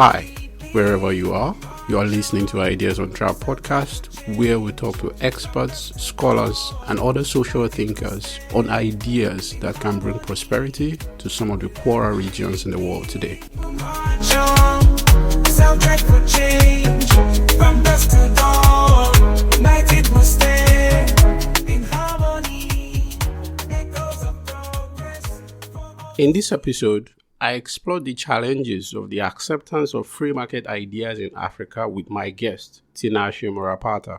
Hi, wherever you are listening to Ideas on Trap podcast, where we talk to experts, scholars, and other social thinkers on ideas that can bring prosperity to some of the poorer regions in the world today. In this episode, I explored the challenges of the acceptance of free market ideas in Africa with my guest, Tinashe.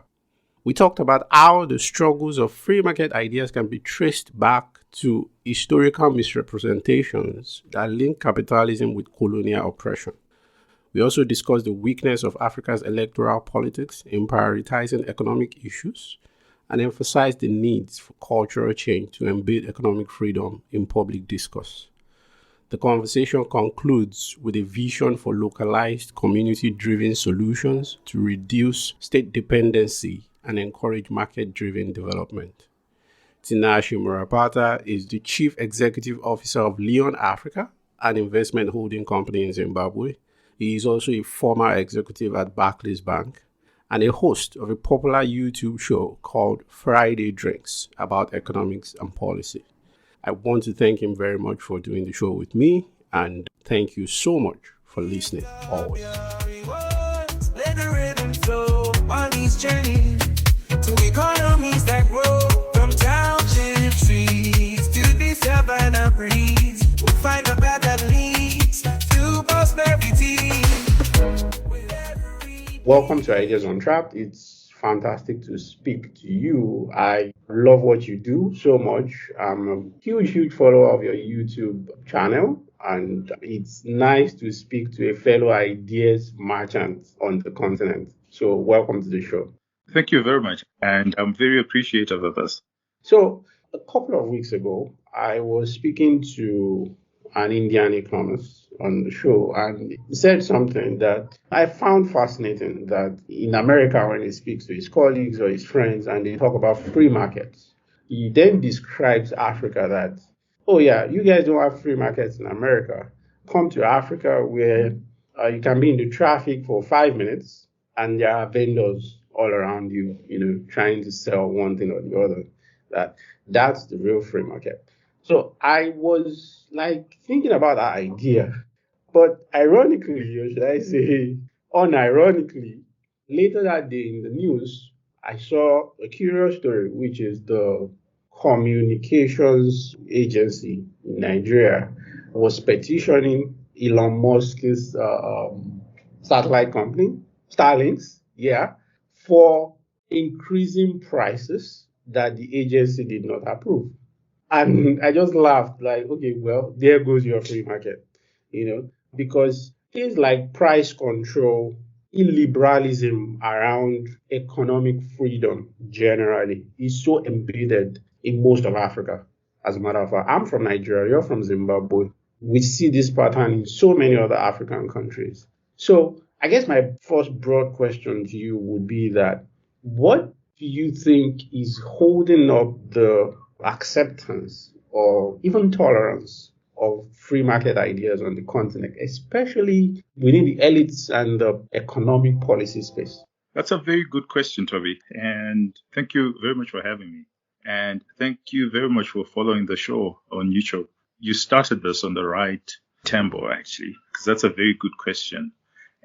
We talked about how the struggles of free market ideas can be traced back to historical misrepresentations that link capitalism with colonial oppression. We also discussed the weakness of Africa's electoral politics in prioritizing economic issues and emphasized the needs for cultural change to embed economic freedom in public discourse. The conversation concludes with a vision for localized, community-driven solutions to reduce state dependency and encourage market-driven development. Tinashe Murapata is the Chief Executive Officer of Elon Africa, an investment holding company in Zimbabwe. He is also a former executive at Barclays Bank and a host of a popular YouTube show called Friday Drinks about economics and policy. I want to thank him very much for doing the show with me, and thank you so much for listening always. Welcome to Ideas on Trapped. It's fantastic to speak to you. I love what you do so much. I'm a huge follower of your YouTube channel, and it's nice to speak to a fellow ideas merchant on the continent. So welcome to the show. Thank you very much, and I'm very appreciative of this. So a couple of weeks ago, I was speaking to an Indian economist on the show, and he said something that I found fascinating, that in America, when he speaks to his colleagues or his friends and they talk about free markets, he then describes Africa that, oh yeah, you guys don't have free markets in America. Come to Africa where you can be in the traffic for 5 minutes and there are vendors all around you, trying to sell one thing or the other. That's the real free market. So I was thinking about that idea. But ironically, or should I say unironically, later that day in the news, I saw a curious story, which is the communications agency in Nigeria was petitioning Elon Musk's satellite company, Starlink, for increasing prices that the agency did not approve. And I just laughed, okay, well, there goes your free market, because things like price control, illiberalism around economic freedom generally is so embedded in most of Africa. As a matter of fact, I'm from Nigeria, you're from Zimbabwe. We see this pattern in so many other African countries. So I guess my first broad question to you would be that, what do you think is holding up the acceptance or even tolerance of free market ideas on the continent, especially within the elites and the economic policy space? That's a very good question, Tobi, and thank you very much for having me. And thank you very much for following the show on YouTube. You started this on the right tempo, actually, because that's a very good question.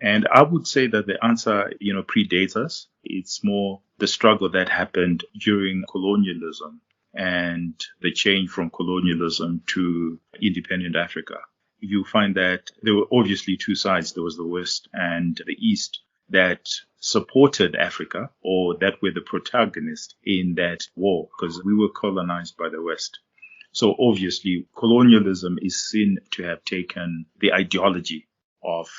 And I would say that the answer, predates us. It's more the struggle that happened during colonialism and the change from colonialism to independent Africa. You find that there were obviously two sides. There was the West and the East that supported Africa, or that were the protagonists in that war, because we were colonized by the West. So obviously, colonialism is seen to have taken the ideology of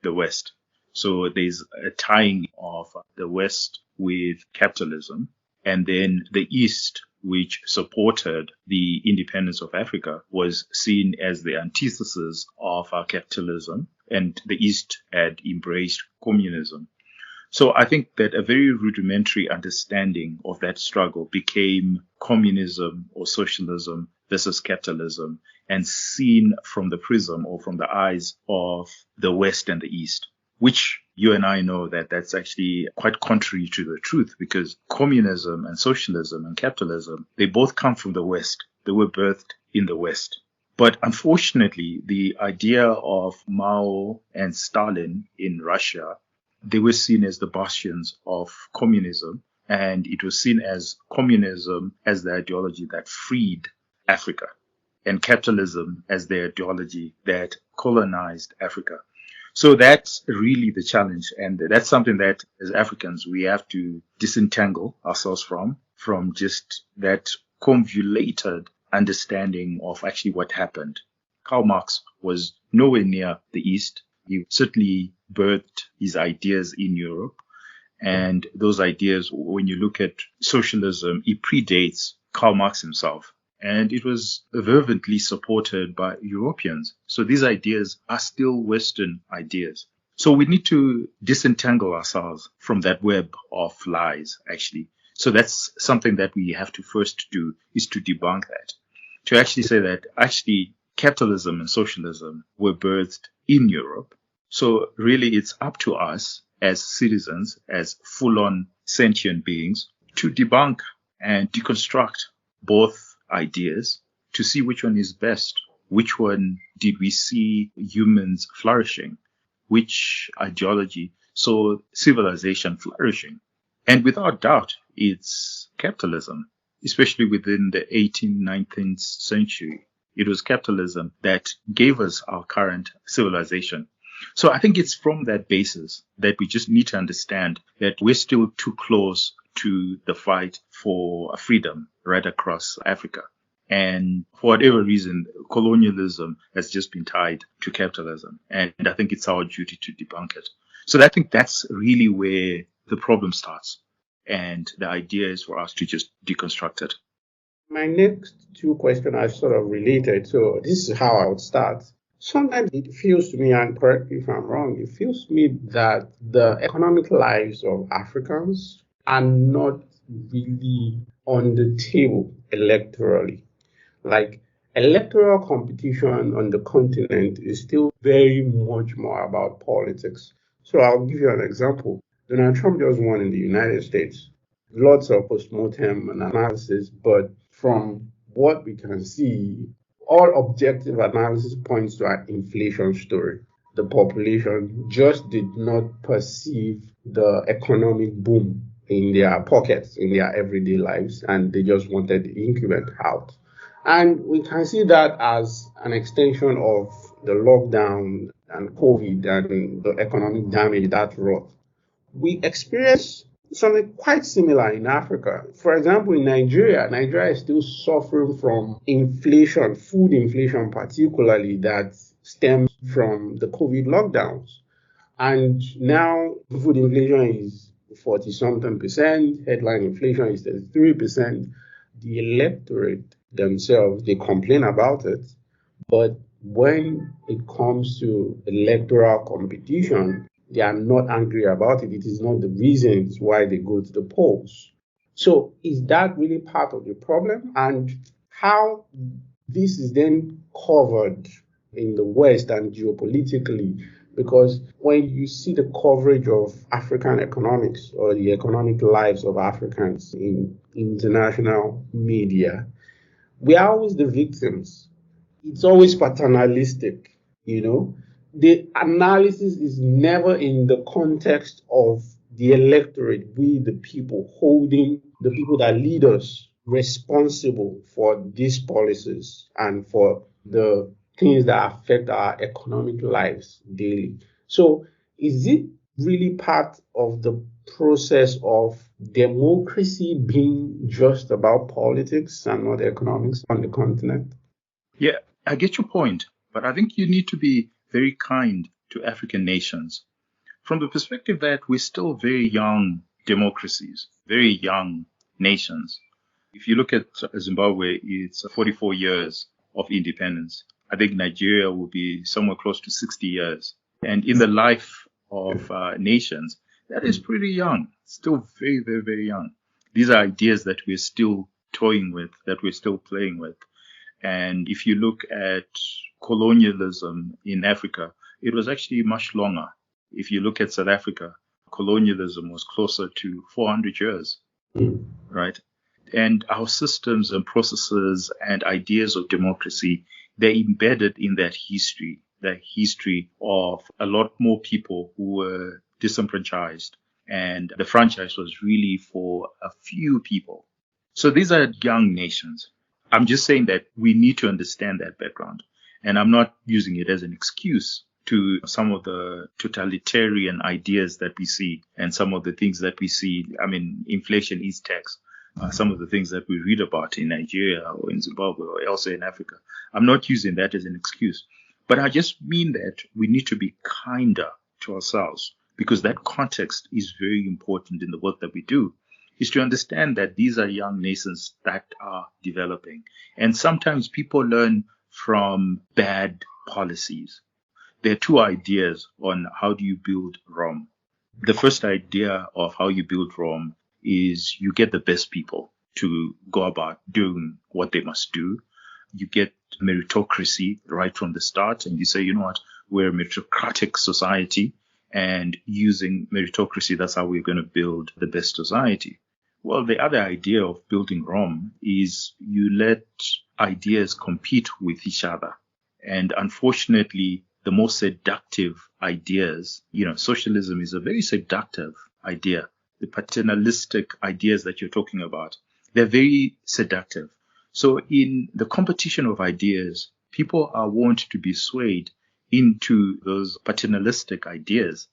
the West. So there's a tying of the West with capitalism, and then the East, which supported the independence of Africa, was seen as the antithesis of capitalism, and the East had embraced communism. So I think that a very rudimentary understanding of that struggle became communism or socialism versus capitalism and seen from the prism or from the eyes of the West and the East, which you and I know that that's actually quite contrary to the truth, because communism and socialism and capitalism, they both come from the West. They were birthed in the West. But unfortunately, the idea of Mao and Stalin in Russia, they were seen as the bastions of communism. And it was seen as communism as the ideology that freed Africa, and capitalism as the ideology that colonized Africa. So that's really the challenge. And that's something that as Africans, we have to disentangle ourselves from just that convoluted understanding of actually what happened. Karl Marx was nowhere near the East. He certainly birthed his ideas in Europe. And those ideas, when you look at socialism, it predates Karl Marx himself. And it was fervently supported by Europeans. So these ideas are still Western ideas. So we need to disentangle ourselves from that web of lies, actually. So that's something that we have to first do, is to debunk that. To actually say that actually capitalism and socialism were birthed in Europe. So really it's up to us as citizens, as full-on sentient beings, to debunk and deconstruct both ideas to see which one is best. Which one did we see humans flourishing? Which ideology saw civilization flourishing? And without doubt, it's capitalism, especially within the 18th, 19th century. It was capitalism that gave us our current civilization. So I think it's from that basis that we just need to understand that we're still too close to the fight for freedom right across Africa. And for whatever reason, colonialism has just been tied to capitalism. And I think it's our duty to debunk it. So I think that's really where the problem starts. And the idea is for us to just deconstruct it. My next two questions are sort of related. So this is how I would start. Sometimes it feels to me, and correct me if I'm wrong, it feels to me that the economic lives of Africans are not really on the table electorally. Like electoral competition on the continent is still very much more about politics. So I'll give you an example. Donald Trump just won in the United States. Lots of postmortem analysis, but from what we can see, all objective analysis points to an inflation story. The population just did not perceive the economic boom in their pockets, in their everyday lives, and they just wanted the increment out. And we can see that as an extension of the lockdown and COVID and the economic damage that wrought. We experience something quite similar in Africa. For example, in Nigeria is still suffering from inflation, food inflation particularly, that stems from the COVID lockdowns. And now food inflation is 40 something percent, headline inflation is 33%. The electorate themselves, they complain about it. But when it comes to electoral competition, they are not angry about it. It is not the reasons why they go to the polls. So is that really part of the problem? And how this is then covered in the West and geopolitically? Because when you see the coverage of African economics or the economic lives of Africans in international media, we are always the victims. It's always paternalistic, you know. The analysis is never in the context of the electorate, we the people, holding the people that lead us responsible for these policies and for the things that affect our economic lives daily. So is it really part of the process of democracy being just about politics and not economics on the continent? Yeah, I get your point, but I think you need to be very kind to African nations from the perspective that we're still very young democracies, very young nations. If you look at Zimbabwe, it's 44 years of independence. I think Nigeria will be somewhere close to 60 years. And in the life of nations, that is pretty young, still very, very, very young. These are ideas that we're still toying with, that we're still playing with. And if you look at colonialism in Africa, it was actually much longer. If you look at South Africa, colonialism was closer to 400 years, right? And our systems and processes and ideas of democracy, they're embedded in that history of a lot more people who were disenfranchised. And the franchise was really for a few people. So these are young nations. I'm just saying that we need to understand that background. And I'm not using it as an excuse to some of the totalitarian ideas that we see and some of the things that we see. I mean, inflation is tax. Some of the things that we read about in Nigeria or in Zimbabwe or elsewhere in Africa. I'm not using that as an excuse. But I just mean that we need to be kinder to ourselves, because that context is very important in the work that we do, is to understand that these are young nations that are developing. And sometimes people learn from bad policies. There are two ideas on how do you build Rome. The first idea of how you build Rome is you get the best people to go about doing what they must do. You get meritocracy right from the start, and you say, you know what, we're a meritocratic society, and using meritocracy, that's how we're going to build the best society. Well, the other idea of building Rome is you let ideas compete with each other. And unfortunately, the most seductive ideas, socialism is a very seductive idea. The paternalistic ideas that you're talking about, they're very seductive. So in the competition of ideas, people are wont to be swayed into those paternalistic ideas,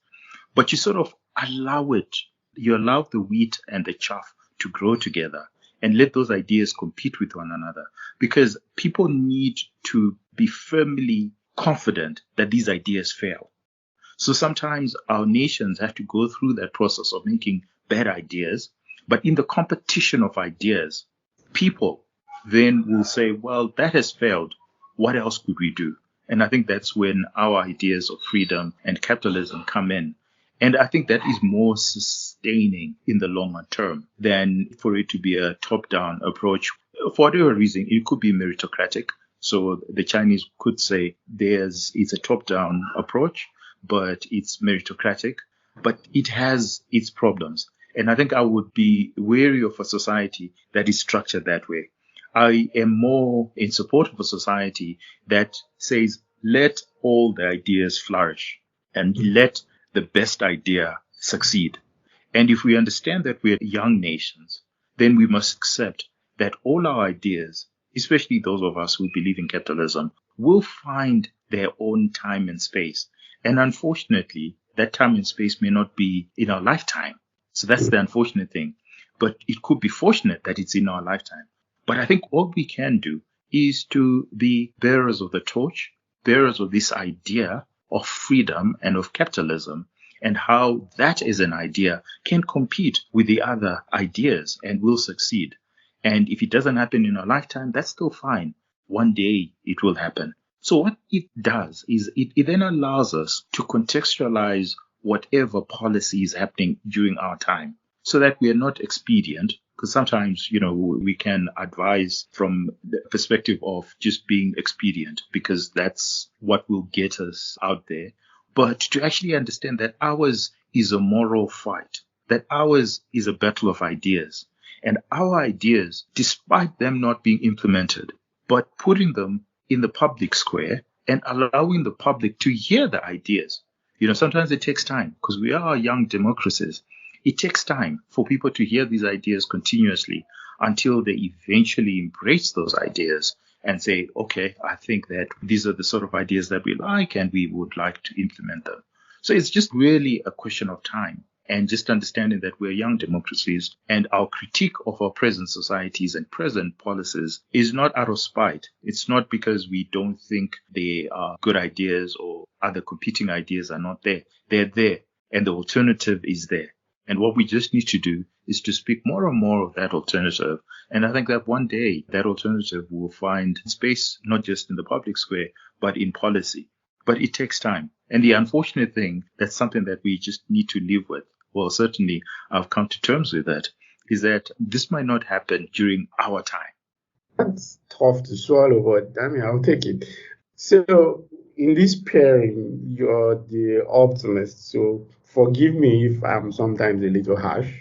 but you sort of allow it. You allow the wheat and the chaff to grow together and let those ideas compete with one another, because people need to be firmly confident that these ideas fail. So sometimes our nations have to go through that process of making bad ideas, but in the competition of ideas, people then will say, well, that has failed. What else could we do? And I think that's when our ideas of freedom and capitalism come in. And I think that is more sustaining in the longer term than for it to be a top-down approach. For whatever reason, it could be meritocratic. So the Chinese could say it's a top-down approach, but it's meritocratic, but it has its problems. And I think I would be wary of a society that is structured that way. I am more in support of a society that says, let all the ideas flourish and let the best idea succeed. And if we understand that we're young nations, then we must accept that all our ideas, especially those of us who believe in capitalism, will find their own time and space. And unfortunately, that time and space may not be in our lifetime. So that's the unfortunate thing. But it could be fortunate that it's in our lifetime. But I think all we can do is to be bearers of the torch, bearers of this idea of freedom and of capitalism, and how that as an idea can compete with the other ideas and will succeed. And if it doesn't happen in our lifetime, that's still fine. One day it will happen. So what it does is it then allows us to contextualize whatever policy is happening during our time, so that we are not expedient, because sometimes, we can advise from the perspective of just being expedient, because that's what will get us out there. But to actually understand that ours is a moral fight, that ours is a battle of ideas. And our ideas, despite them not being implemented, but putting them in the public square and allowing the public to hear the ideas. Sometimes it takes time, because we are young democracies. It takes time for people to hear these ideas continuously until they eventually embrace those ideas and say, okay, I think that these are the sort of ideas that we like and we would like to implement them. So it's just really a question of time, and just understanding that we're young democracies, and our critique of our present societies and present policies is not out of spite. It's not because we don't think they are good ideas or other competing ideas are not there. They're there, and the alternative is there. And what we just need to do is to speak more and more of that alternative. And I think that one day that alternative will find space, not just in the public square, but in policy. But it takes time. And the unfortunate thing, that's something that we just need to live with. Well, certainly I've come to terms with that, is that this might not happen during our time. That's tough to swallow, but I mean, I'll take it. So, in this pairing, you're the optimist. So, forgive me if I'm sometimes a little harsh.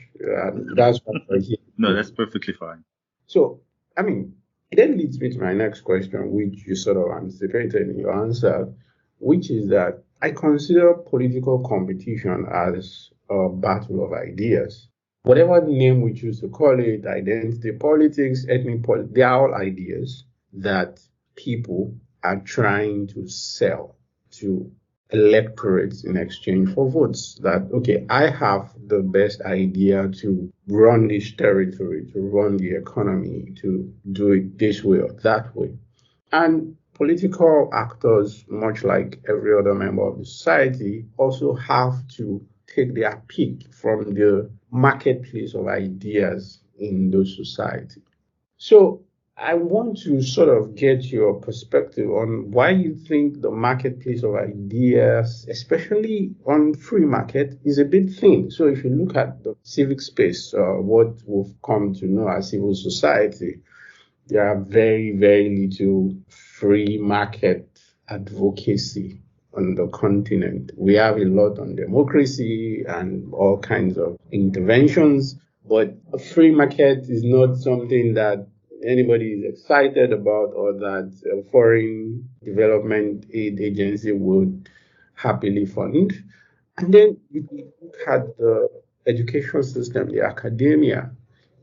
That's what we're here No, to that's do. perfectly fine. So, I mean, it then leads me to my next question, which you sort of anticipated in your answer, which is that I consider political competition as a battle of ideas. Whatever name we choose to call it, identity politics, ethnic politics, they are all ideas that people are trying to sell to electorates in exchange for votes. That, okay, I have the best idea to run this territory, to run the economy, to do it this way or that way. And political actors, much like every other member of the society, also have to take their pick from the marketplace of ideas in those society. So I want to sort of get your perspective on why you think the marketplace of ideas, especially on free market, is a big thing. So if you look at the civic space, what we've come to know as civil society, there are very, very little free market advocacy on the continent. We have a lot on democracy and all kinds of interventions, but a free market is not something that anybody is excited about or that a foreign development aid agency would happily fund. And then you look at the education system, the academia,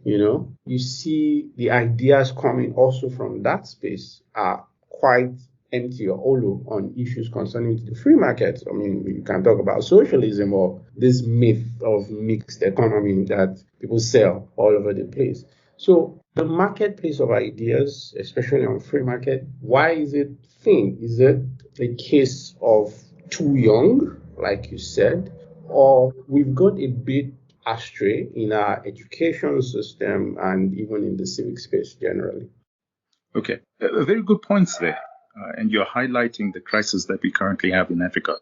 you see the ideas coming also from that space are quite empty or hollow on issues concerning the free market. I mean, you can talk about socialism or this myth of mixed economy that people sell all over the place. So the marketplace of ideas, especially on free market, why is it thin? Is it a case of too young, like you said, or we've got a bit astray in our education system and even in the civic space generally? Okay, very good points there. And you're highlighting the crisis that we currently have in Africa.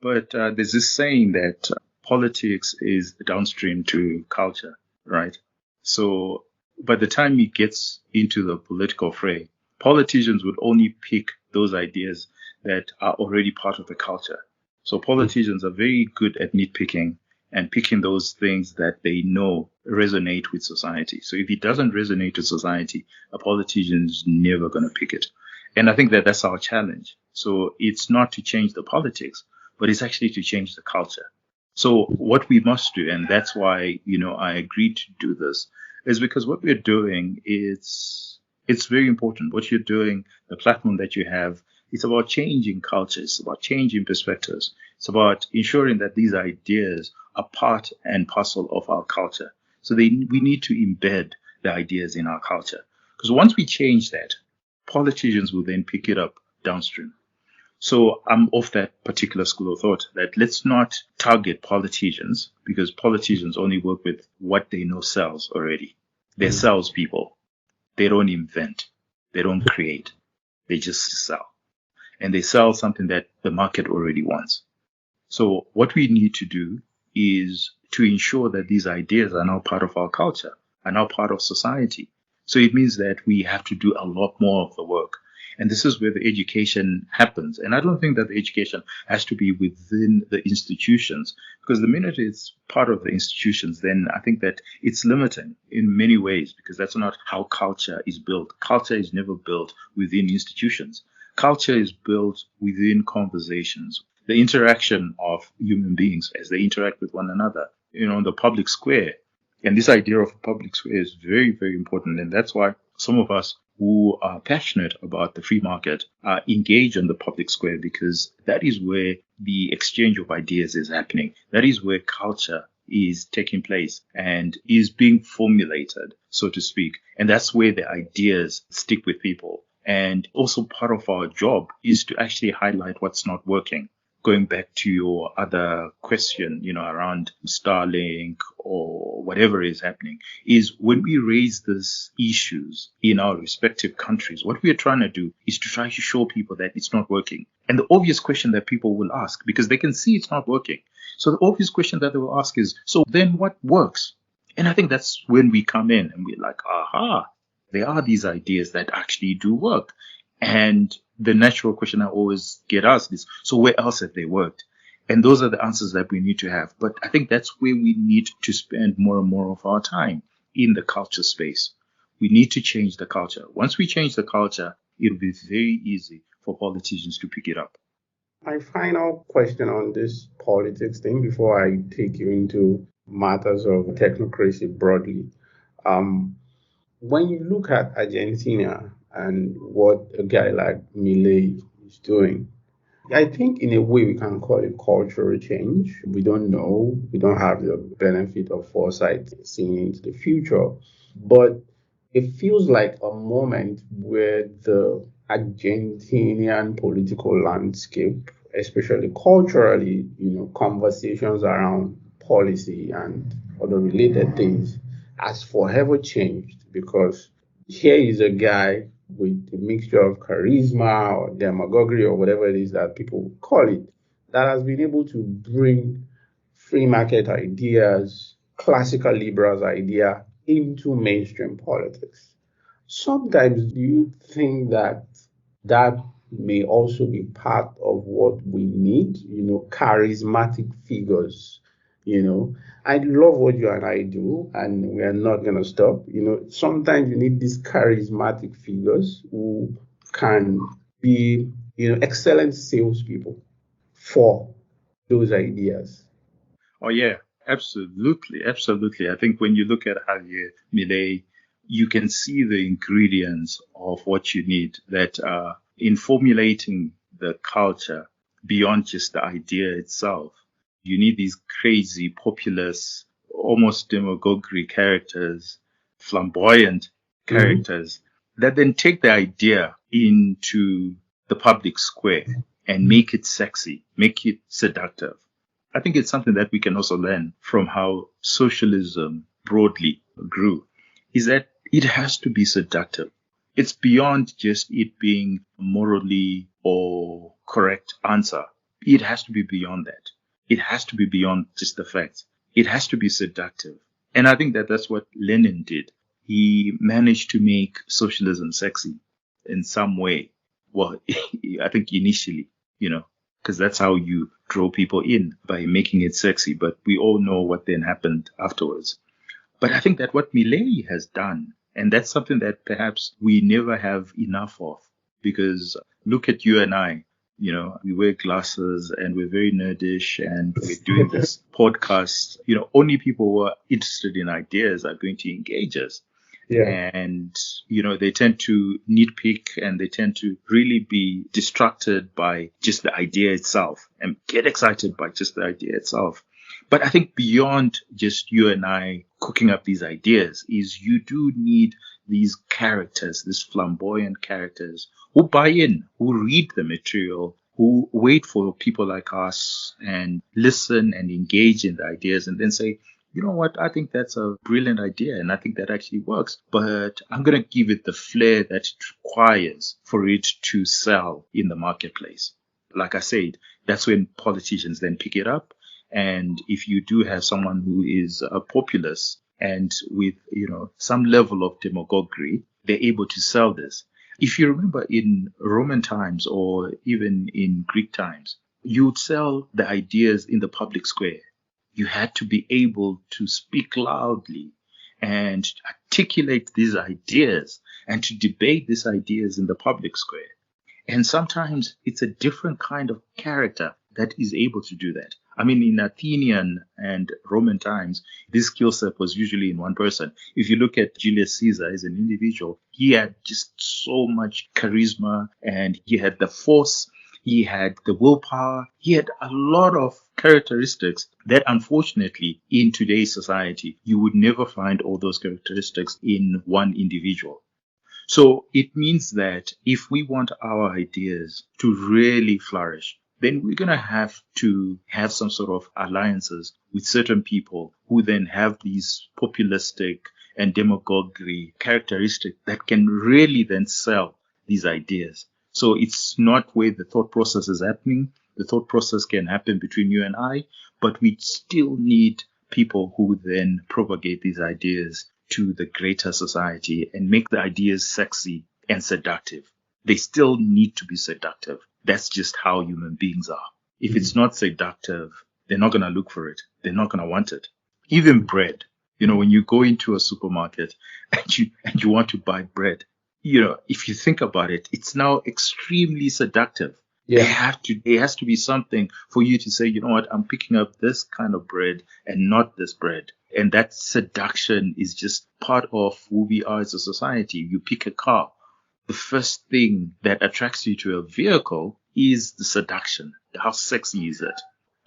But there's this saying that politics is downstream to culture, right? So by the time it gets into the political fray, politicians would only pick those ideas that are already part of the culture. So politicians are very good at nitpicking and picking those things that they know resonate with society. So if it doesn't resonate with society, a politician is never going to pick it. And I think that that's our challenge. So it's not to change the politics, but it's actually to change the culture. So what we must do, and that's why, I agreed to do this, is because what we're doing is, it's very important. What you're doing, the platform that you have, it's about changing cultures, it's about changing perspectives. It's about ensuring that these ideas are part and parcel of our culture. So we need to embed the ideas in our culture. Because once we change that, politicians will then pick it up downstream. So I'm of that particular school of thought that let's not target politicians because politicians only work with what they know sells already. They're salespeople. They don't invent. They don't create. They just sell. And they sell something that the market already wants. So what we need to do is to ensure that these ideas are now part of our culture, are now part of society. So it means that we have to do a lot more of the work. And this is where the education happens. And I don't think that the education has to be within the institutions, because the minute it's part of the institutions, then I think that it's limiting in many ways, because that's not how culture is built. Culture is never built within institutions. Culture is built within conversations, the interaction of human beings as they interact with one another, in the public square. And this idea of a public square is very, very important. And that's why some of us who are passionate about the free market are engaged in the public square, because that is where the exchange of ideas is happening. That is where culture is taking place and is being formulated, so to speak. And that's where the ideas stick with people. And also part of our job is to actually highlight what's not working. Going back to your other question, around Starlink or whatever is happening, is when we raise these issues in our respective countries, what we are trying to do is to try to show people that it's not working. And the obvious question that people will ask, because they can see it's not working. So the obvious question that they will ask is, so then what works? And I think that's when we come in and we're like, aha, there are these ideas that actually do work. And the natural question I always get asked is, so where else have they worked? And those are the answers that we need to have. But I think that's where we need to spend more and more of our time, in the culture space. We need to change the culture. Once we change the culture, it'll be very easy for politicians to pick it up. My final question on this politics thing before I take you into matters of technocracy broadly. Um, when you look at Argentina and what a guy like Milei is doing, I think in a way we can call it cultural change. We don't know, we don't have the benefit of foresight seeing into the future, but it feels like a moment where the Argentinian political landscape, especially culturally, conversations around policy and other related things, has forever changed because here is a guy with a mixture of charisma or demagoguery or whatever it is that people call it, that has been able to bring free market ideas, classical liberals idea into mainstream politics. Sometimes do you think that that may also be part of what we need, charismatic figures, I love what you and I do, and we are not going to stop. Sometimes you need these charismatic figures who can be, excellent salespeople for those ideas. Oh, yeah, absolutely. Absolutely. I think when you look at Javier Milei, you can see the ingredients of what you need that in formulating the culture beyond just the idea itself. You need these crazy, populist, almost demagoguery characters, flamboyant characters that then take the idea into the public square and make it sexy, make it seductive. I think it's something that we can also learn from how socialism broadly grew, is that it has to be seductive. It's beyond just it being morally or correct answer. It has to be beyond that. It has to be beyond just the facts. It has to be seductive. And I think that that's what Lenin did. He managed to make socialism sexy in some way. Well, I think initially, because that's how you draw people in, by making it sexy. But we all know what then happened afterwards. But I think that what Milei has done, and that's something that perhaps we never have enough of, because look at you and I, we wear glasses and we're very nerdish and we're doing this podcast. Only people who are interested in ideas are going to engage us. Yeah. And, they tend to nitpick and they tend to really be distracted by just the idea itself and get excited by just the idea itself. But I think beyond just you and I cooking up these ideas is you do need these characters, these flamboyant characters who buy in, who read the material, who wait for people like us and listen and engage in the ideas and then say, you know what, I think that's a brilliant idea and I think that actually works, but I'm going to give it the flair that it requires for it to sell in the marketplace. Like I said, that's when politicians then pick it up. And if you do have someone who is a populist and with, some level of demagoguery, they're able to sell this. If you remember in Roman times or even in Greek times, you would sell the ideas in the public square. You had to be able to speak loudly and articulate these ideas and to debate these ideas in the public square. And sometimes it's a different kind of character that is able to do that. I mean, in Athenian and Roman times, this skill set was usually in one person. If you look at Julius Caesar as an individual, he had just so much charisma and he had the force, he had the willpower, he had a lot of characteristics that unfortunately in today's society, you would never find all those characteristics in one individual. So it means that if we want our ideas to really flourish, then we're going to have some sort of alliances with certain people who then have these populistic and demagoguery characteristics that can really then sell these ideas. So it's not where the thought process is happening. The thought process can happen between you and I, but we still need people who then propagate these ideas to the greater society and make the ideas sexy and seductive. They still need to be seductive. That's just how human beings are. If it's not seductive, they're not going to look for it. They're not going to want it. Even bread. When you go into a supermarket and you want to buy bread, if you think about it, it's now extremely seductive. Yeah. There has to be something for you to say, you know what, I'm picking up this kind of bread and not this bread. And that seduction is just part of who we are as a society. You pick a car. The first thing that attracts you to a vehicle is the seduction. How sexy is it?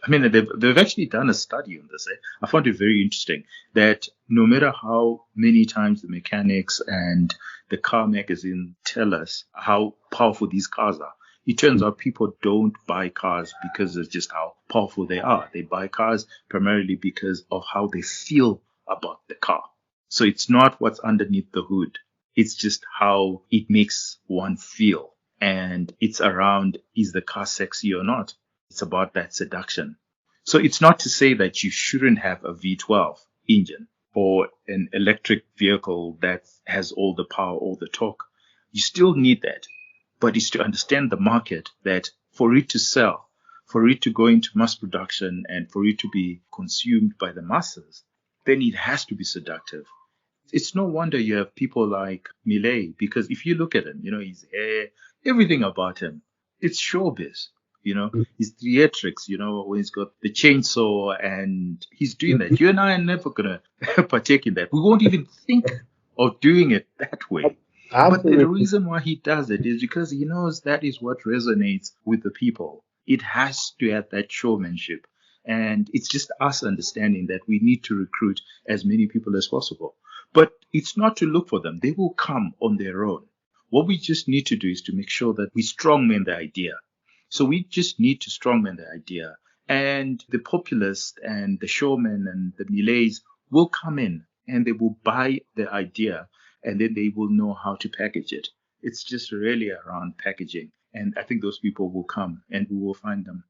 I mean, they've actually done a study on this. I found it very interesting that no matter how many times the mechanics and the car magazine tell us how powerful these cars are, it turns out people don't buy cars because of just how powerful they are. They buy cars primarily because of how they feel about the car. So it's not what's underneath the hood. It's just how it makes one feel. And it's around, is the car sexy or not? It's about that seduction. So it's not to say that you shouldn't have a V12 engine or an electric vehicle that has all the power, all the torque. You still need that. But it's to understand the market that for it to sell, for it to go into mass production and for it to be consumed by the masses, then it has to be seductive. It's no wonder you have people like Millet, because if you look at him, his hair, everything about him, it's showbiz. His theatrics, when he's got the chainsaw and he's doing that. You and I are never going to partake in that. We won't even think of doing it that way. Absolutely. But the reason why he does it is because he knows that is what resonates with the people. It has to have that showmanship. And it's just us understanding that we need to recruit as many people as possible. But it's not to look for them. They will come on their own. What we just need to do is to make sure that we strongman the idea. So we just need to strongman the idea. And the populists and the showmen and the Millets will come in and they will buy the idea and then they will know how to package it. It's just really around packaging. And I think those people will come and we will find them.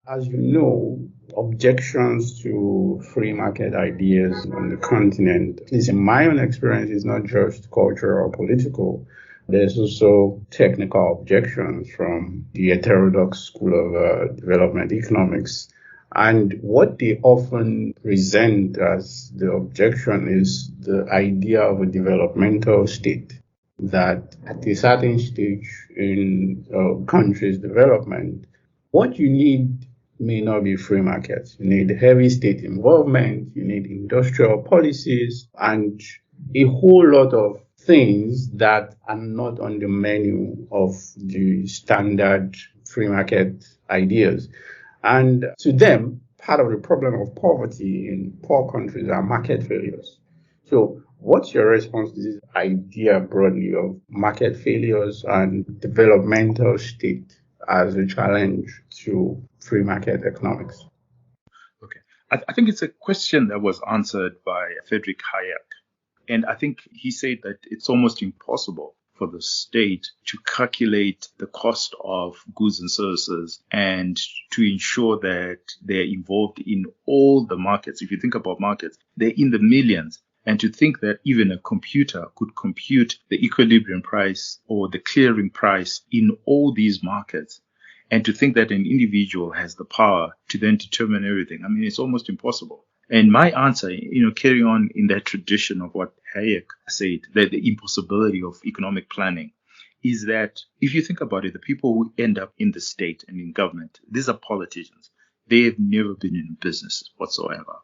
As you know, objections to free market ideas on the continent, at least in my own experience, is not just cultural or political. There's also technical objections from the heterodox school of development economics. And what they often present as the objection is the idea of a developmental state, that at a certain stage in a country's development, what you need may not be free markets. You need heavy state involvement, you need industrial policies, and a whole lot of things that are not on the menu of the standard free market ideas. And to them, part of the problem of poverty in poor countries are market failures. So what's your response to this idea broadly of market failures and developmental state as a challenge to free market economics? Okay. I think it's a question that was answered by Friedrich Hayek. And I think he said that it's almost impossible for the state to calculate the cost of goods and services and to ensure that they're involved in all the markets. If you think about markets, they're in the millions. And to think that even a computer could compute the equilibrium price or the clearing price in all these markets, and to think that an individual has the power to then determine everything, I mean, it's almost impossible. And my answer, carrying on in that tradition of what Hayek said, that the impossibility of economic planning, is that if you think about it, the people who end up in the state and in government, these are politicians. They have never been in business whatsoever.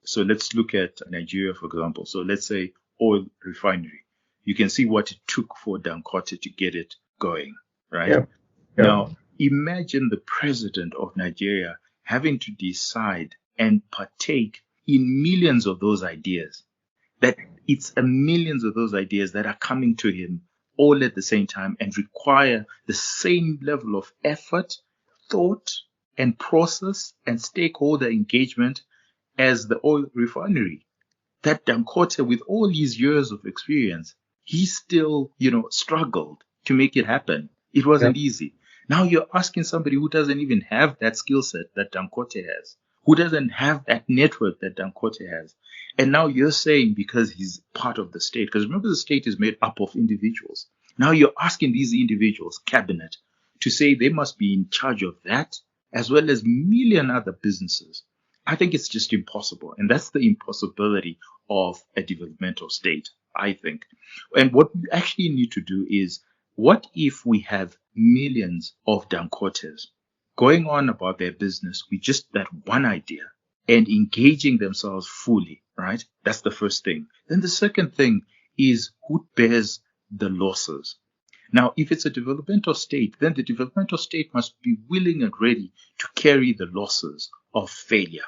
So let's look at Nigeria, for example. So let's say oil refinery. You can see what it took for Dangote to get it going, right? Yeah. Now, imagine the president of Nigeria having to decide and partake in millions of those ideas. That it's millions of those ideas that are coming to him all at the same time and require the same level of effort, thought, and process and stakeholder engagement as the oil refinery. That Dangote, with all his years of experience, he still, struggled to make it happen. It wasn't easy. Now you're asking somebody who doesn't even have that skill set that Dangote has, who doesn't have that network that Dangote has. And now you're saying because he's part of the state, because remember the state is made up of individuals. Now you're asking these individuals, cabinet, to say they must be in charge of that as well as million other businesses. I think it's just impossible. And that's the impossibility of a developmental state, I think. And what we actually need to do is, what if we have millions of Dangotes going on about their business with just that one idea and engaging themselves fully, right? That's the first thing. Then the second thing is who bears the losses. Now, if it's a developmental state, then the developmental state must be willing and ready to carry the losses of failure.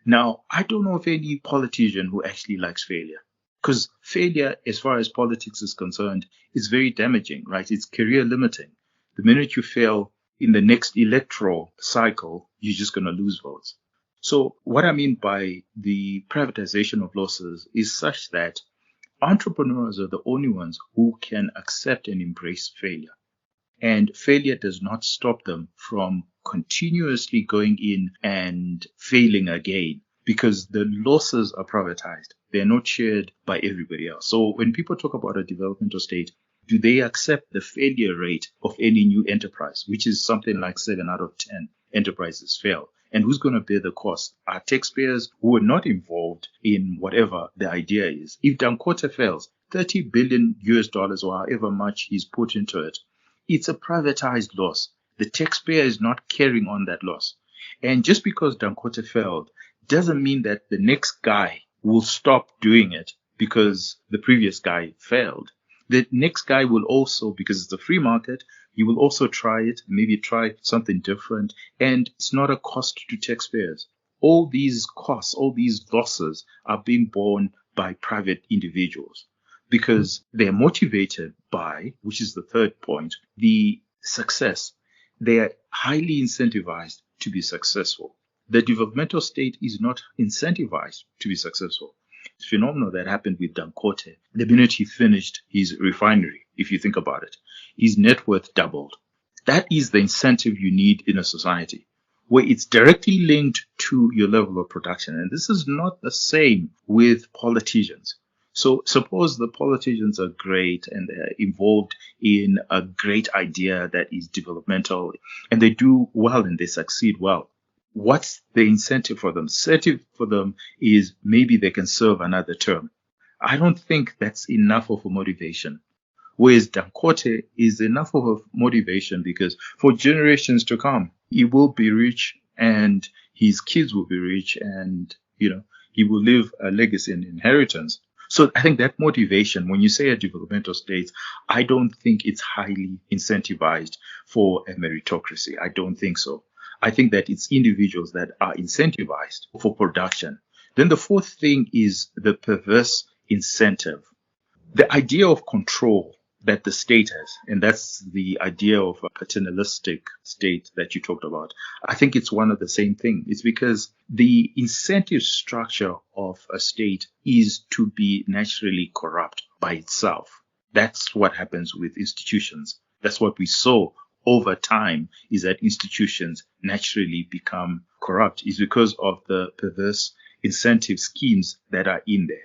Now, I don't know of any politician who actually likes failure, because failure, as far as politics is concerned, is very damaging, right? It's career limiting. The minute you fail in the next electoral cycle, you're just going to lose votes. So what I mean by the privatization of losses is such that entrepreneurs are the only ones who can accept and embrace failure. And failure does not stop them from continuously going in and failing again, because the losses are privatized. They're not shared by everybody else. So when people talk about a developmental state, do they accept the failure rate of any new enterprise, which is something like 7 out of 10 enterprises fail? And who's going to bear the cost? Are taxpayers who are not involved in whatever the idea is? If Dangote fails, $30 billion or however much he's put into it, it's a privatized loss. The taxpayer is not carrying on that loss. And just because Dangote failed doesn't mean that the next guy will stop doing it because the previous guy failed. The next guy will also, because it's a free market, he will also try it, maybe try something different. And it's not a cost to taxpayers. All these costs, all these losses are being borne by private individuals because they're motivated by, which is the third point, the success. They are highly incentivized to be successful. The developmental state is not incentivized to be successful. It's phenomenal that happened with Dangote. The minute he finished his refinery, if you think about it, his net worth doubled. That is the incentive you need in a society where it's directly linked to your level of production. And this is not the same with politicians. So suppose the politicians are great and they're involved in a great idea that is developmental and they do well and they succeed well. What's the incentive for them? Incentive for them is maybe they can serve another term. I don't think that's enough of a motivation. Whereas Dangote is enough of a motivation because for generations to come, he will be rich and his kids will be rich and, he will leave a legacy and inheritance. So I think that motivation, when you say a developmental state, I don't think it's highly incentivized for a meritocracy. I don't think so. I think that it's individuals that are incentivized for production. Then the fourth thing is the perverse incentive. The idea of control that the state has, and that's the idea of a paternalistic state that you talked about. I think it's one of the same thing. It's because the incentive structure of a state is to be naturally corrupt by itself. That's what happens with institutions. That's what we saw over time, is that institutions naturally become corrupt. Is because of the perverse incentive schemes that are in there,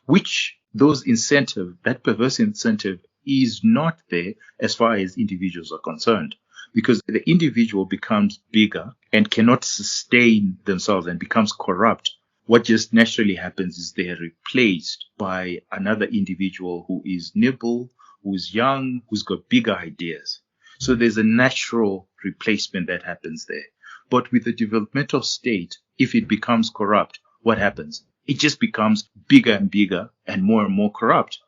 which that perverse incentive is not there as far as individuals are concerned, because the individual becomes bigger and cannot sustain themselves and becomes corrupt. What just naturally happens is they are replaced by another individual who is nimble, who's young, who's got bigger ideas. So there's a natural replacement that happens there. But with the developmental state, if it becomes corrupt, what happens? It just becomes bigger and bigger and more corrupt.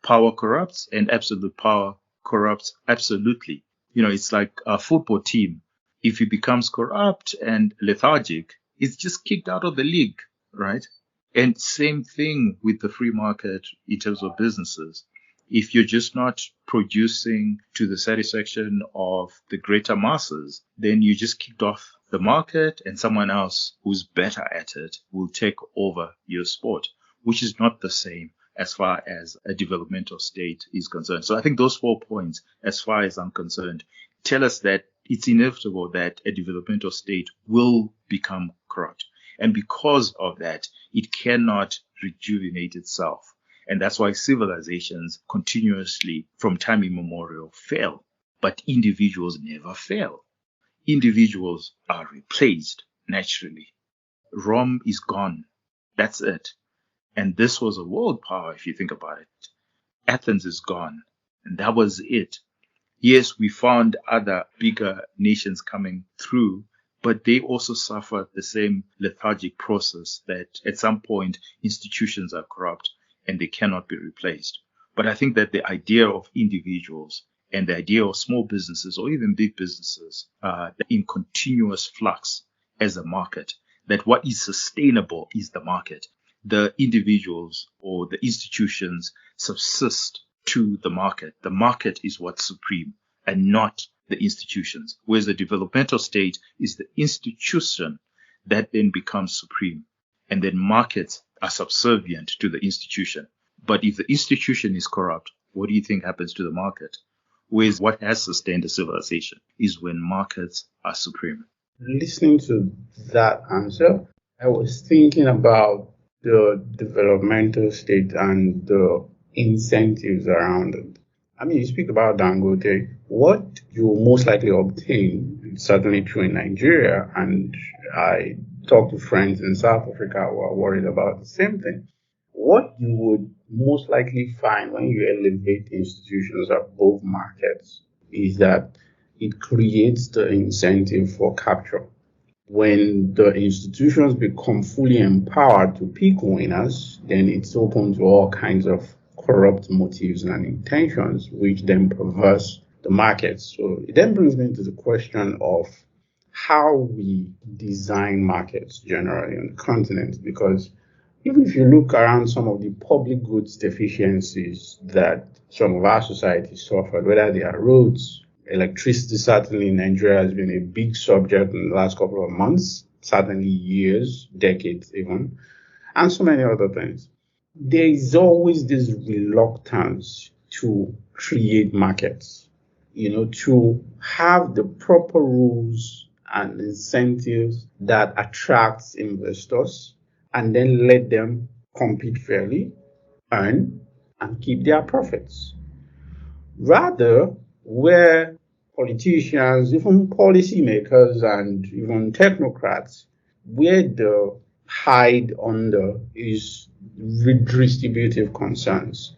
Power corrupts and absolute power corrupts absolutely. It's like a football team. If it becomes corrupt and lethargic, it's just kicked out of the league, right? And same thing with the free market in terms of businesses. If you're just not producing to the satisfaction of the greater masses, then you just kicked off the market and someone else who's better at it will take over your sport, which is not the same as far as a developmental state is concerned. So I think those 4 points, as far as I'm concerned, tell us that it's inevitable that a developmental state will become corrupt. And because of that, it cannot rejuvenate itself. And that's why civilizations continuously, from time immemorial, fail. But individuals never fail. Individuals are replaced naturally. Rome is gone. That's it. And this was a world power, if you think about it. Athens is gone. And that was it. Yes, we found other bigger nations coming through, but they also suffer the same lethargic process that at some point institutions are corrupt and they cannot be replaced. But I think that the idea of individuals and the idea of small businesses or even big businesses in continuous flux as a market, that what is sustainable is the market. The individuals or the institutions subsist to the market. The market is what's supreme and not the institutions, whereas the developmental state is the institution that then becomes supreme. And then markets are subservient to the institution. But if the institution is corrupt, what do you think happens to the market? Whereas what has sustained a civilization is when markets are supreme. Listening to that answer, I was thinking about the developmental state and the incentives around it. I mean, you speak about Dangote. What you will most likely obtain, certainly true in Nigeria, and I talk to friends in South Africa who are worried about the same thing. What you would most likely find when you elevate institutions above markets is that it creates the incentive for capture. When the institutions become fully empowered to pick winners, then it's open to all kinds of corrupt motives and intentions, which then perverse the markets. So it then brings me to the question of how we design markets generally on the continent, because even if you look around some of the public goods deficiencies that some of our societies suffered, whether they are roads, electricity, certainly in Nigeria has been a big subject in the last couple of months, certainly years, decades even, and so many other things. There is always this reluctance to create markets, to have the proper rules and incentives that attracts investors and then let them compete fairly, earn, and keep their profits. Rather, where politicians, even policymakers, and even technocrats, where the hide under is redistributive concerns.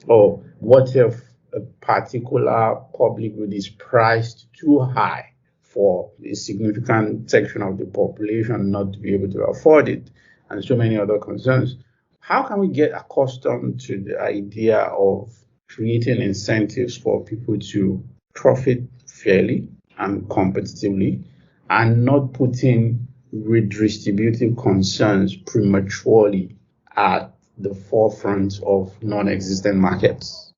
Or what if a particular public good is priced too high for a significant section of the population not to be able to afford it, and so many other concerns. How can we get accustomed to the idea of creating incentives for people to profit fairly and competitively and not putting redistributive concerns prematurely at the forefront of non-existent markets?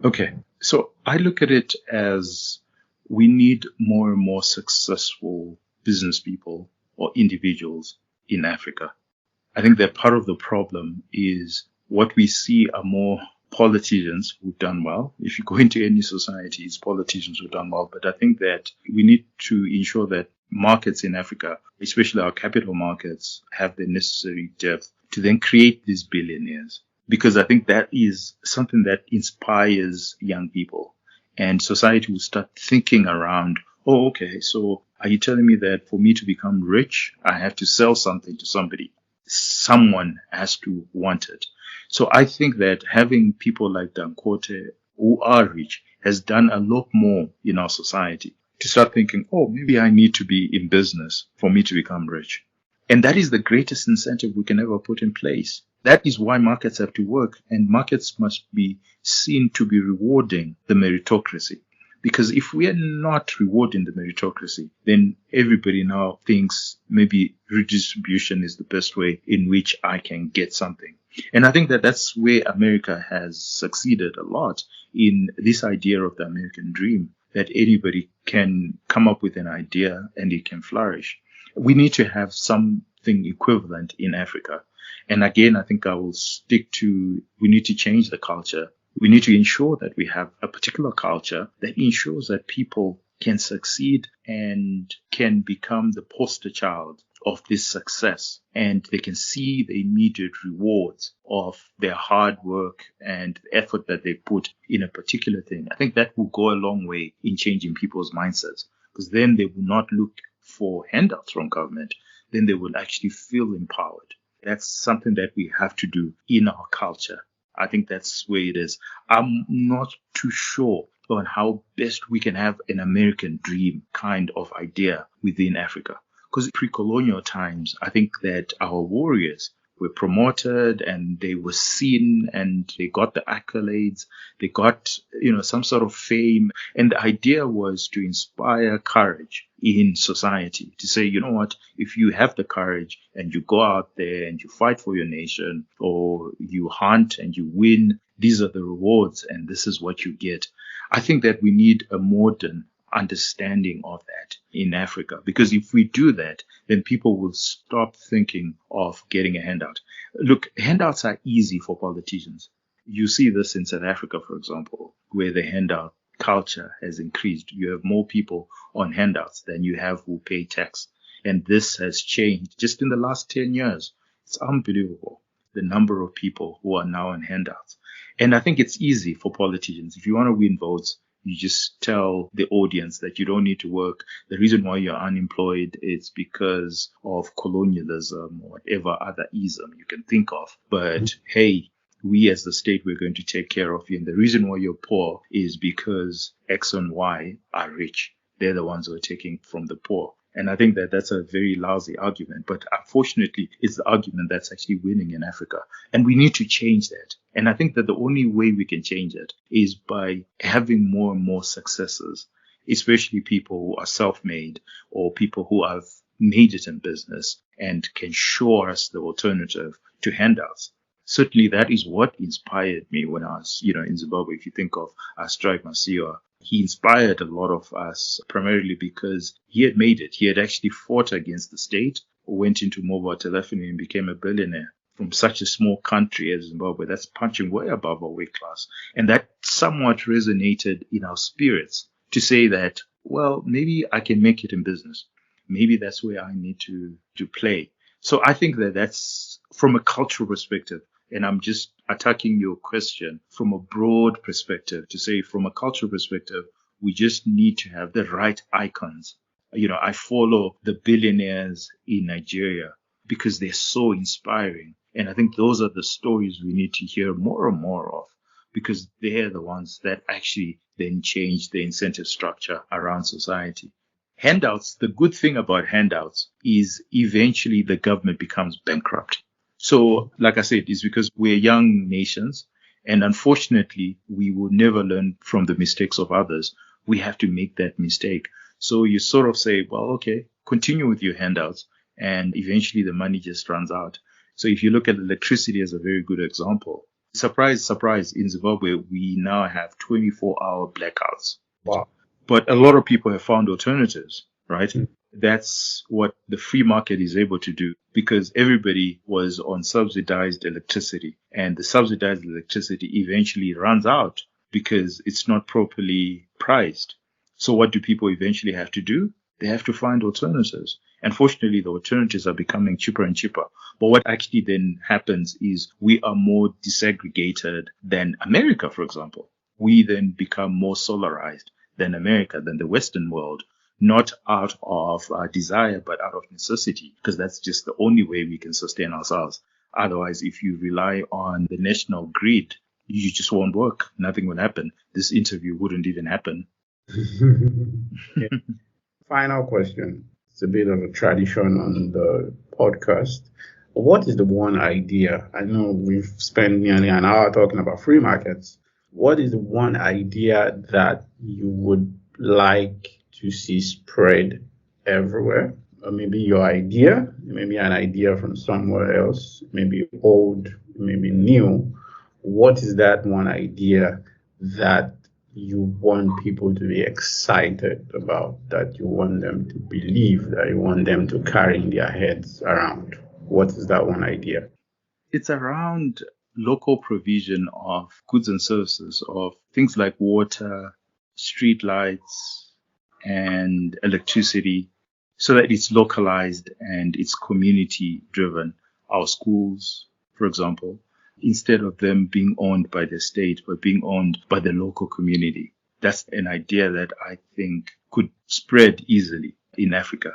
Okay, so I look at it as we need more and more successful business people or individuals in Africa. I think that part of the problem is what we see are more politicians who've done well. If you go into any society, it's politicians who've done well. But I think that we need to ensure that markets in Africa, especially our capital markets, have the necessary depth to then create these billionaires. Because I think that is something that inspires young people. And society will start thinking around, oh, okay, so are you telling me that for me to become rich, I have to sell something to somebody? Someone has to want it. So I think that having people like Dangote who are rich has done a lot more in our society to start thinking, oh, maybe I need to be in business for me to become rich. And that is the greatest incentive we can ever put in place. That is why markets have to work, and markets must be seen to be rewarding the meritocracy. Because if we are not rewarding the meritocracy, then everybody now thinks maybe redistribution is the best way in which I can get something. And I think that that's where America has succeeded a lot in this idea of the American dream, that anybody can come up with an idea and it can flourish. We need to have something equivalent in Africa. And again, I think I will stick to, we need to change the culture. We need to ensure that we have a particular culture that ensures that people can succeed and can become the poster child of this success and they can see the immediate rewards of their hard work and the effort that they put in a particular thing, I think that will go a long way in changing people's mindsets, because then they will not look for handouts from government. Then they will actually feel empowered. That's something that we have to do in our culture. I think that's where it is. I'm not too sure on how best we can have an American dream kind of idea within Africa. Because pre-colonial times, I think that our warriors were promoted and they were seen and they got the accolades, they got, some sort of fame. And the idea was to inspire courage in society, to say, you know what, if you have the courage and you go out there and you fight for your nation, or you hunt and you win, these are the rewards and this is what you get. I think that we need a modern understanding of that in Africa, because if we do that, then people will stop thinking of getting a handout. Look, handouts are easy for politicians. You see this in South Africa, for example, where the handout culture has increased. You have more people on handouts than you have who pay tax. And this has changed just in the last 10 years. It's unbelievable, the number of people who are now on handouts. And I think it's easy for politicians. If you want to win votes, you just tell the audience that you don't need to work. The reason why you're unemployed is because of colonialism or whatever other ism you can think of. But hey, we as the state, we're going to take care of you. And the reason why you're poor is because X and Y are rich. They're the ones who are taking from the poor. And I think that that's a very lousy argument. But unfortunately, it's the argument that's actually winning in Africa. And we need to change that. And I think that the only way we can change it is by having more and more successes, especially people who are self-made or people who have made it in business and can show us the alternative to handouts. Certainly, that is what inspired me when I was, in Zimbabwe. If you think of Strike Masiwa, he inspired a lot of us primarily because he had made it. He had actually fought against the state, went into mobile telephony and became a billionaire from such a small country as Zimbabwe. That's punching way above our weight class. And that somewhat resonated in our spirits to say that, well, maybe I can make it in business. Maybe that's where I need to play. So I think that that's from a cultural perspective. And I'm just attacking your question from a broad perspective to say from a cultural perspective, we just need to have the right icons. I follow the billionaires in Nigeria because they're so inspiring. And I think those are the stories we need to hear more and more of, because they're the ones that actually then change the incentive structure around society. Handouts, the good thing about handouts is eventually the government becomes bankrupt. So, like I said, it's because we're young nations, and unfortunately, we will never learn from the mistakes of others. We have to make that mistake. So you sort of say, well, okay, continue with your handouts, and eventually the money just runs out. So if you look at electricity as a very good example, surprise, surprise, in Zimbabwe, we now have 24-hour blackouts. Wow. But a lot of people have found alternatives, right? That's what the free market is able to do, because everybody was on subsidized electricity, and the subsidized electricity eventually runs out because it's not properly priced. So what do people eventually have to do? They have to find alternatives. And fortunately, the alternatives are becoming cheaper and cheaper. But what actually then happens is we are more disaggregated than America, for example. We then become more solarized than America, than the Western world. Not out of desire, but out of necessity, because that's just the only way we can sustain ourselves. Otherwise, if you rely on the national grid, you just won't work. Nothing will happen. This interview wouldn't even happen. Yeah. Final question. It's a bit of a tradition on the podcast. What is the one idea? I know we've spent nearly an hour talking about free markets. What is the one idea that you would like to see spread everywhere? Or maybe your idea, maybe an idea from somewhere else, maybe old, maybe new. What is that one idea that you want people to be excited about, that you want them to believe, that you want them to carry in their heads around? What is that one idea? It's around local provision of goods and services, of things like water, street lights, and electricity, so that it's localized and it's community driven. Our schools, for example, instead of them being owned by the state, but being owned by the local community. That's an idea that I think could spread easily in Africa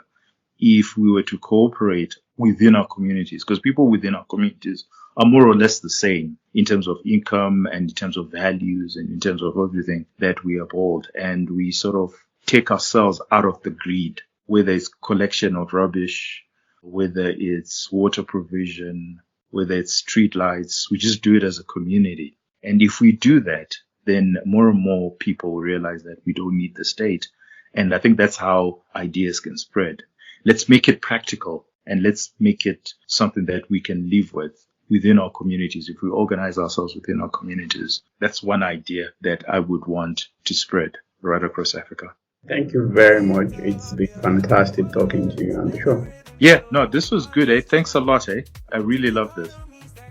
if we were to cooperate within our communities, because people within our communities are more or less the same in terms of income and in terms of values and in terms of everything that we uphold. And we sort of take ourselves out of the greed, whether it's collection of rubbish, whether it's water provision, whether it's street lights. We just do it as a community. And if we do that, then more and more people will realize that we don't need the state. And I think that's how ideas can spread. Let's make it practical and let's make it something that we can live with within our communities. If we organize ourselves within our communities, that's one idea that I would want to spread right across Africa. Thank you very much. It's been fantastic talking to you on the show. Yeah, no, this was good, eh? Thanks a lot, eh? I really love this.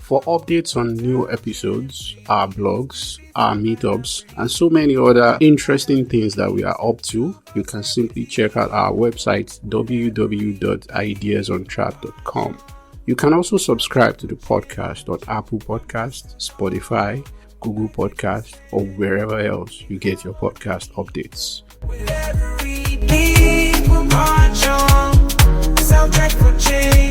For updates on new episodes, our blogs, our meetups, and so many other interesting things that we are up to, you can simply check out our website www.ideasontrack.com. You can also subscribe to the podcast on Apple Podcasts, Spotify, Google Podcasts, or wherever else you get your podcast updates. With every beat, we'll march on. Soundtrack for change.